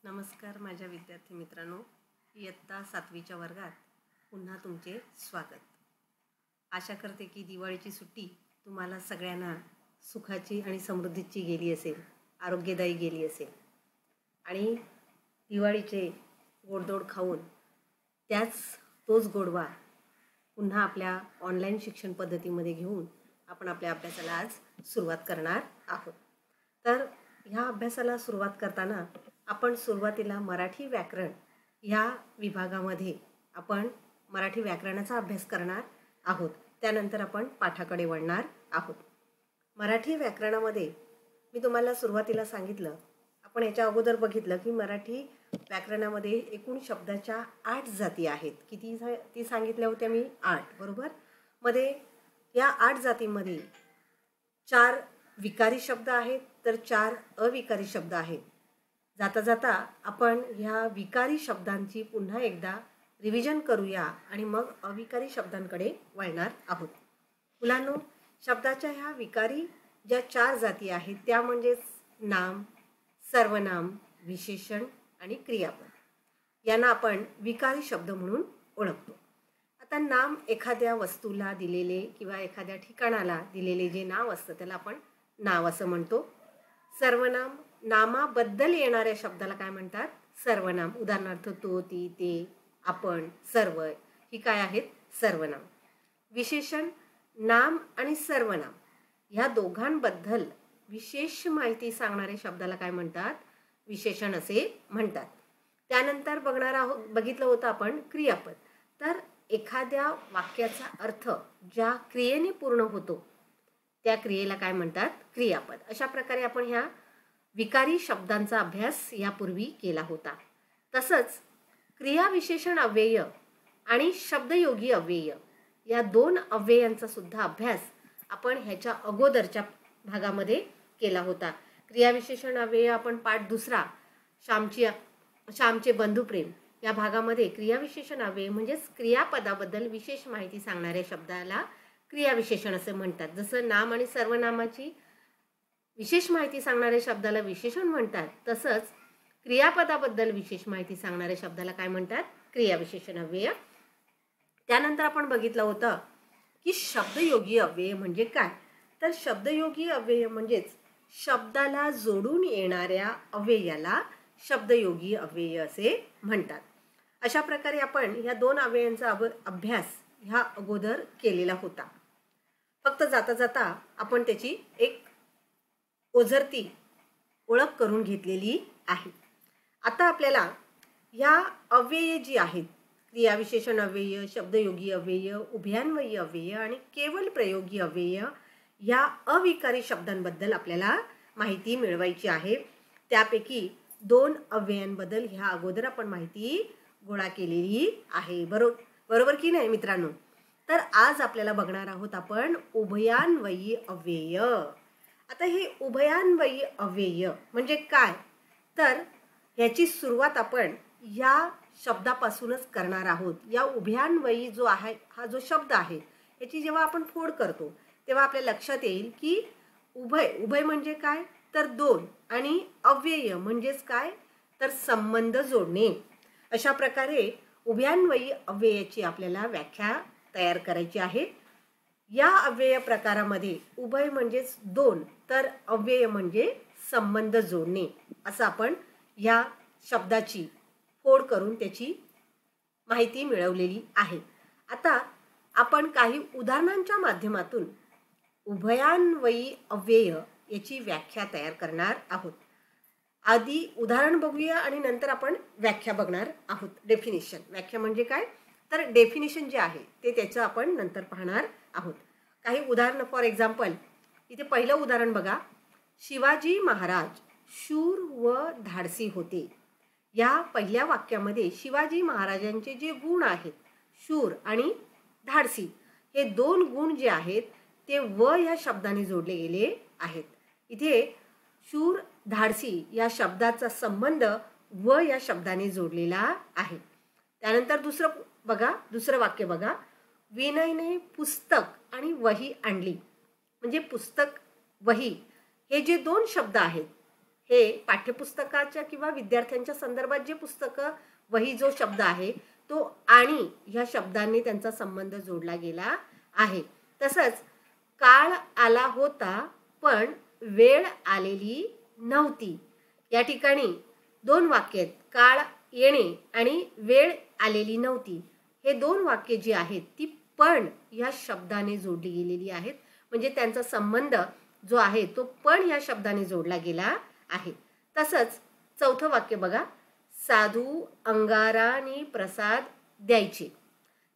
नमस्कार माझ्या विद्यार्थी मित्रांनो, इयत्ता 7वीच्या वर्गात पुन्हा तुमचे स्वागत। आशा करते की दिवाळीची सुट्टी तुम्हाला सगळ्यांना सुखाची आणि समृद्धीची गेली असेल, आरोग्यदायी गेली असेल आणि दिवाळीचे गोडधोड खाऊन तोच गोडवा पुन्हा आपल्या ऑनलाईन शिक्षण पद्धतीमध्ये घेऊन आपण आपल्या अभ्यासाला आज सुरुवात करणार आहोत। तर ह्या अभ्यासाला सुरुवात करताना आपण सुरुवातीला मराठी व्याकरण ह्या विभागामध्ये आपण मराठी व्याकरणाचा अभ्यास करणार आहोत। त्यानंतर आपण पाठाकडे वळणार आहोत। मराठी व्याकरणामध्ये मी तुम्हाला सुरुवातीला सांगितलं, आपण याच्या अगोदर बघितलं की मराठी व्याकरणामध्ये एकूण शब्दाच्या 8 जाती आहेत। किती ती सांगितल्या होत्या मी? 8, बरोबर। मध्ये या 8 जातींमध्ये 4 विकारी शब्द आहेत तर 4 अविकारी शब्द आहेत। जाता जाता आपण ह्या विकारी शब्दांची पुन्हा एकदा रिव्हिजन करूया आणि मग अविकारी शब्दांकडे वळणार आहोत। मुलांनो, शब्दाच्या ह्या विकारी ज्या 4 जाती आहेत त्या म्हणजे नाम, सर्वनाम, विशेषण आणि क्रियापद। यांना आपण विकारी शब्द म्हणून ओळखतो। आता नाम एखाद्या वस्तूला दिलेले किंवा एखाद्या ठिकाणाला दिलेले जे नाव असतं त्याला आपण नाव असं म्हणतो। सर्वनाम नामाबद्दल येणाऱ्या शब्दाला काय म्हणतात? सर्वनाम। उदाहरणार्थ तो, ती, ते, आपण, सर्व ही काय आहेत? सर्वनाम। विशेषण नाम आणि सर्वनाम ह्या दोघांबद्दल विशेष माहिती सांगणाऱ्या शब्दाला काय म्हणतात? विशेषण असे म्हणतात। त्यानंतर बघितलं होतं आपण क्रियापद। तर एखाद्या वाक्याचा अर्थ ज्या क्रियेने पूर्ण होतो त्या क्रियेला काय म्हणतात? क्रियापद। अशा प्रकारे आपण ह्या विकारी शब्दांचा अभ्यास यापूर्वी केला होता। तसंच क्रियाविशेषण अव्यय आणि शब्दयोगी अव्यय या 2 अव्ययांचा सुद्धा अभ्यास आपण ह्याच्या अगोदरच्या भागामध्ये केला होता। क्रियाविशेषण अव्यय आपण पाठ 2 श्यामचे बंधुप्रेम या भागामध्ये क्रियाविशेषण अव्यय म्हणजेच क्रियापदाबद्दल विशेष माहिती सांगणाऱ्या शब्दाला क्रियाविशेषण असे म्हणतात। जसं नाम आणि सर्वनामाची विशेष माहिती सांगणाऱ्या शब्दाला विशेषण म्हणतात, तसंच क्रियापदाबद्दल विशेष माहिती सांगणाऱ्या शब्दाला काय म्हणतात? क्रियाविशेषण अव्यय। त्यानंतर आपण बघितलं होतं की शब्दयोगी अव्यय म्हणजे काय? तर शब्दयोगी अव्यय म्हणजेच शब्दाला जोडून येणाऱ्या अव्ययाला शब्दयोगी अव्यय असे म्हणतात। अशा प्रकारे आपण या 2 अव्ययांचा अभ्यास ह्या अगोदर केलेला होता। फक्त जाता जाता आपण त्याची एक ओझरती ओळख करून घेतलेली आहे। आता आपल्याला या अव्यय जी आहेत, क्रियाविशेषण अव्यय, शब्दयोगी अव्यय, उभयान्वयी अव्यय आणि केवल प्रयोगी अव्यय या अविकारी शब्दांबद्दल आपल्याला माहिती मिळवायची आहे। त्यापैकी 2 अव्ययांबद्दल ह्या अगोदर आपण माहिती गोळा केलेली आहे। बरोबर की नाही मित्रांनो? तर आज आपल्याला बघणार आहोत आपण उभयान्वयी अव्यय। आता हे उभयान्वयी अव्यय म्हणजे काय? तर याची सुरुवात आपण या शब्दापासूनच करणार आहोत। या उभयान्वयी जो आहे, हा जो शब्द आहे, याची जेव्हा आपण फोड करतो तेव्हा आपल्या लक्षात येईल की उभय म्हणजे काय? तर 2 आणि अव्यय म्हणजेच काय? तर संबंध जोडणे। अशा प्रकारे उभयान्वयी अव्ययाची आपल्याला व्याख्या तयार करायची आहे। या अव्यय प्रकारामध्ये उभय म्हणजेच 2 तर अव्यय म्हणजे संबंध जोडणे असं आपण या शब्दाची फोड करून त्याची माहिती मिळवलेली आहे। आता आपण काही उदाहरणांच्या माध्यमातून उभयान्वयी अव्यय याची व्याख्या तयार करणार आहोत। आधी उदाहरण बघूया आणि नंतर आपण व्याख्या बघणार आहोत। डेफिनेशन, व्याख्या म्हणजे काय? तर डेफिनेशन जे आहे ते त्याचं आपण नंतर पाहणार आहोत। काही उदाहरण, फॉर एक्झाम्पल इथे पहिलं उदाहरण बघा। शिवाजी महाराज शूर व धाडसी होते। या पहिल्या वाक्यामध्ये शिवाजी महाराजांचे जे गुण आहेत, शूर आणि धाडसी, हे 2 गुण जे आहेत ते व या शब्दाने जोडले गेले आहेत। इथे शूर धाडसी या शब्दाचा संबंध व या शब्दाने जोडलेला आहे। त्यानंतर दुसरं वाक्य बघा। विनयने पुस्तक आणि वही आणली। म्हणजे पुस्तक, वही हे जे 2 शब्द आहेत हे पाठ्यपुस्तकाच्या किंवा विद्यार्थ्यांच्या संदर्भात जे पुस्तकं वही जो शब्द आहे तो आणि ह्या शब्दांनी त्यांचा संबंध जोडला गेला आहे. तसंच काळ आला होता पण वेळ आलेली नव्हती. या ठिकाणी दोन वाक्य आहेत, काळ येणे आणि वेळ आलेली नव्हती. हे दोन वाक्य जी आहेत ती पण या शब्दाने जोडली गेलेली आहेत. म्हणजे त्यांचा संबंध जो आहे तो पण या शब्दाने जोडला गेला आहे. तसंच चौथं वाक्य बघा, साधू अंगाराने प्रसाद द्यायचे.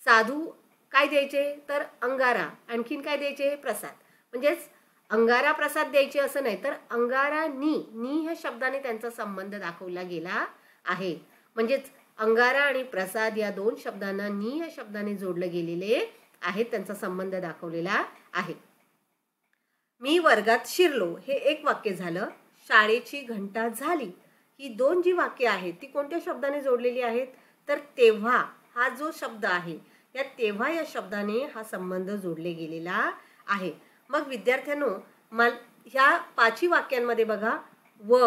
साधू काय द्यायचे तर अंगारा, आणखीन काय द्यायचे प्रसाद. म्हणजेच अंगारा प्रसाद द्यायचे असं नाही तर अंगारानी ह्या शब्दाने त्यांचा संबंध दाखवला गेला आहे. म्हणजेच अंगारा आणि प्रसाद या दोन शब्दांना नी या शब्दाने जोडले गेलेले आहेत, त्यांचा संबंध दाखवलेला आहे. मी वर्गात शिरलो हे एक वाक्य झालं. शाळेची घंटा झाली ही दोन जी वाक्य आहेत ती कोणत्या शब्दाने जोडलेली आहेत तर तेव्हा हा जो शब्द आहे या तेव्हा या शब्दाने हा संबंध जोडले गेलेला आहे. मग विद्यार्थ्यांनो ह्या पाचही वाक्यांमध्ये बघा व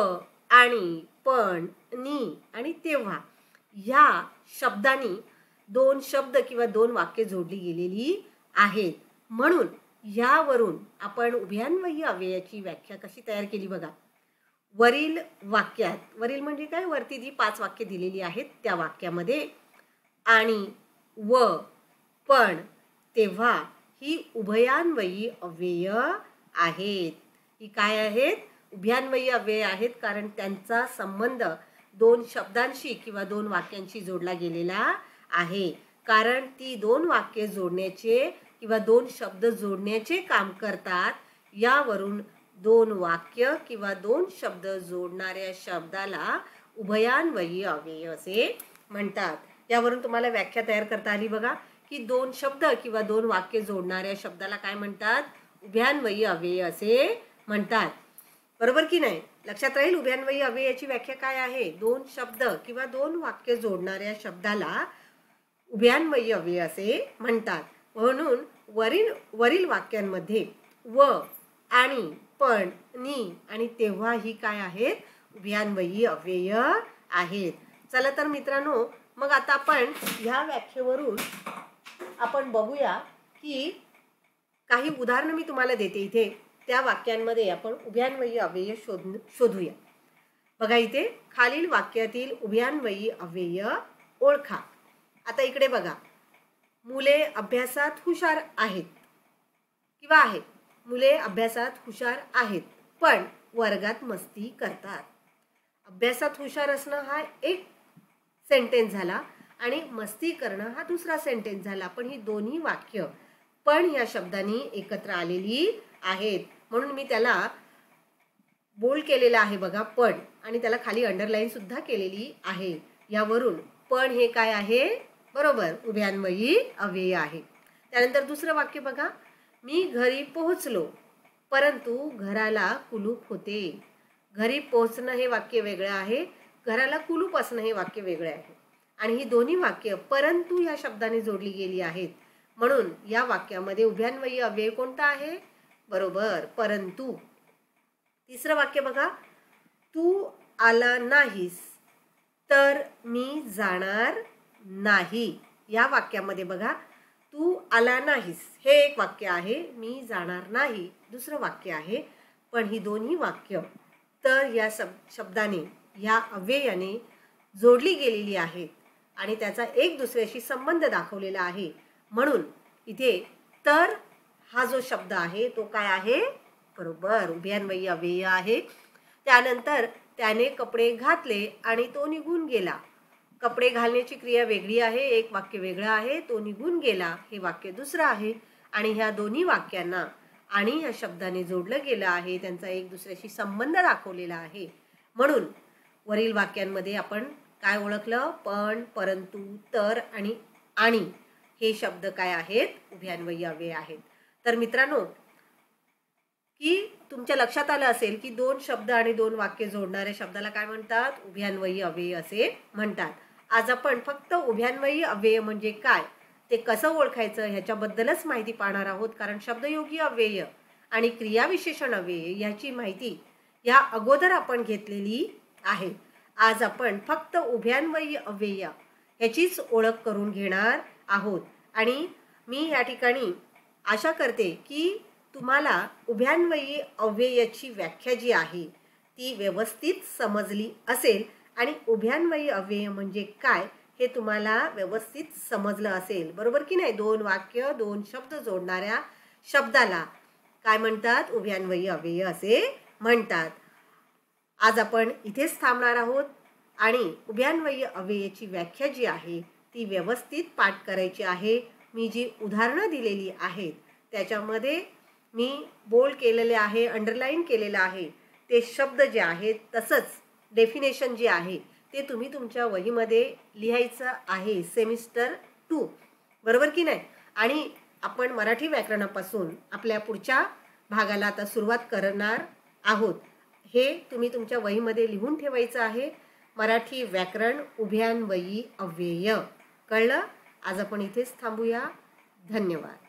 आणि पण नी आणि तेव्हा ह्या शब्दांनी दोन शब्द किंवा दोन वाक्य जोडली गेलेली आहेत. म्हणून यावरून आपण उभयान्वयी अव्ययाची व्याख्या कशी तयार केली बघा. वरील वाक्यात, वरील म्हणजे काय, वरती जी 5 वाक्य दिलेली आहेत त्या वाक्यामध्ये आणि व पण तेव्हा ही उभयान्वयी अव्यय आहेत. ही काय आहेत, उभयान्वयी अव्यय आहेत, कारण त्यांचा संबंध दोन शब्दांशी किंवा दोन वाक्यांशी जोडला गेलेला आहे. कारण ती दोन वाक्य जोडण्याचे किंवा दोन शब्द जोडण्याचे काम करतात. यावरून दोन वाक्य किंवा दोन शब्द जोडणाऱ्या शब्दाला उभयान्वयी अव्यय असे म्हणतात. यावरून तुम्हाला व्याख्या तयार करता आली बघा की दोन शब्द किंवा दोन वाक्य जोडणाऱ्या शब्दाला काय म्हणतात, उभयान्वयी अव्यय असे म्हणतात. बरोबर की नाही, लक्षात राहील. उभयान्वयी अव्ययाची व्याख्या काय आहे, दोन शब्द किंवा दोन वाक्य जोडणाऱ्या शब्दाला उभयान्वयी अव्यय असे म्हणतात. म्हणून वरील वाक्यांमध्ये व आणि पण नी आणि तेव्हा ही काय आहेत, उभयान्वयी अव्यय आहेत. चला तर मित्रांनो, मग आता आपण ह्या व्याख्येवरून आपण बघूया की काही उदाहरणं मी तुम्हाला देते इथे. त्या वाक्यांमध्ये आपण उभयान्वयी अव्यय शोधूया. बघा इथे खालील वाक्यातील उभयान्वयी अव्यय ओळखा. आता इकडे बघा, मुले अभ्यासात हुशार आहेत किंवा आहेत. मुले अभ्यासात हुशार आहेत पण वर्गात मस्ती करतात. अभ्यासात हुशार असणं हा एक सेंटेन्स झाला आणि मस्ती करणं हा दुसरा सेंटेन्स झाला. पण ही दोन्ही वाक्य पण या शब्दांनी एकत्र आलेली आहेत. म्हणून मी त्याला बोल्ड केलेला आहे बघा पण, आणि त्याला खाली अंडरलाईन सुद्धा केलेली आहे. यावरून पण हे काय आहे, बरोबर उभयान्वयी अव्यय आहे. त्यानंतर दुसरं वाक्य बघा, मी घरी पोहोचलो परंतु घराला कुलूप होते. घरी पोहोचणं हे वाक्य वेगळं आहे, घराला कुलूप असणं हे वाक्य वेगळे आहे. आणि ही दोन्ही वाक्य परंतु या शब्दाने जोडली गेली आहेत. म्हणून या वाक्यामध्ये उभयान्वयी अव्यय कोणता आहे, बरोबर परंतु. तिसरं वाक्य बघा, तू आला नाहीस तर मी जाणार नाही. या वाक्यामध्ये बघा, तू आला नाहीस हे एक वाक्य आहे, मी जाणार नाही दुसरं वाक्य आहे. पण ही दोन्ही वाक्य तर या शब्दाने, या अव्ययाने जोडली गेलेली आहेत आणि त्याचा एक दुसऱ्याशी संबंध दाखवलेला आहे. म्हणून इथे तर हा जो शब्द आहे तो काय आहे, बरोबर उभयान्वयी अव्यय आहे. त्यानंतर त्याने कपडे घातले आणि तो निघून गेला. कपडे घालण्याची क्रिया वेगळी आहे, एक वाक्य वेगळं आहे. तो निघून गेला हे वाक्य दुसरं आहे. आणि ह्या दोन्ही वाक्यांना आणि या शब्दाने जोडलं गेलं आहे, त्यांचा एक दुसऱ्याशी संबंध दाखवलेला आहे. म्हणून वरील वाक्यांमध्ये आपण काय ओळखलं, पण परंतु तर आणि हे शब्द काय आहेत, उभयान्वयी अव्यय आहेत. तर मित्रांनो, की तुमच्या लक्षात आलं असेल की दोन शब्द आणि दोन वाक्य जोडणाऱ्या शब्दाला काय म्हणतात, उभयान्वयी अव्यय असे म्हणतात. आज आपण फक्त उभयान्वयी अव्यय म्हणजे काय, ते कसं ओळखायचं ह्याच्याबद्दलच माहिती पाहणार आहोत. कारण शब्दयोगी अव्यय आणि क्रियाविशेषण अव्यय याची माहिती या अगोदर आपण घेतलेली आहे. आज आपण फक्त उभयान्वयी अव्यय याचीच ओळख करून घेणार आहोत आणि मी या ठिकाणी आशा करते की तुम्हाला उभयान्वयी अव्ययाची व्याख्या जी आहे ती व्यवस्थित समजली असेल आणि उभयान्वयी अव्यय म्हणजे काय हे तुम्हाला व्यवस्थित समजलं असेल. बरोबर की नाही? दोन वाक्य, दोन शब्द जोडणाऱ्या शब्दाला काय म्हणतात? उभयान्वयी अव्यय असे म्हणतात. आज आपण इथेच थांबणार आहोत आणि उभयान्वयी अव्ययाची व्याख्या जी आहे ती व्यवस्थित पाठ करायची आहे. मी जी उदाहरणं दिलेली आहेत त्याच्यामध्ये मी बोल्ड केलेले आहे, अंडरलाईन केलेलं आहे ते शब्द जे आहेत, तसंच डेफिनेशन जे आहे ते तुम्ही तुमच्या वहीमध्ये लिहायचं आहे. सेमिस्टर 2 बरोबर की नाही? आणि आपण मराठी व्याकरणापासून आपल्या पुढच्या भागाला आता सुरुवात करणार आहोत. हे तुम्ही तुमच्या वहीमध्ये लिहून ठेवायचं आहे. मराठी व्याकरण उभयान्वयी अव्यय. कळलं? आज आपण इथेच थांबूया. धन्यवाद.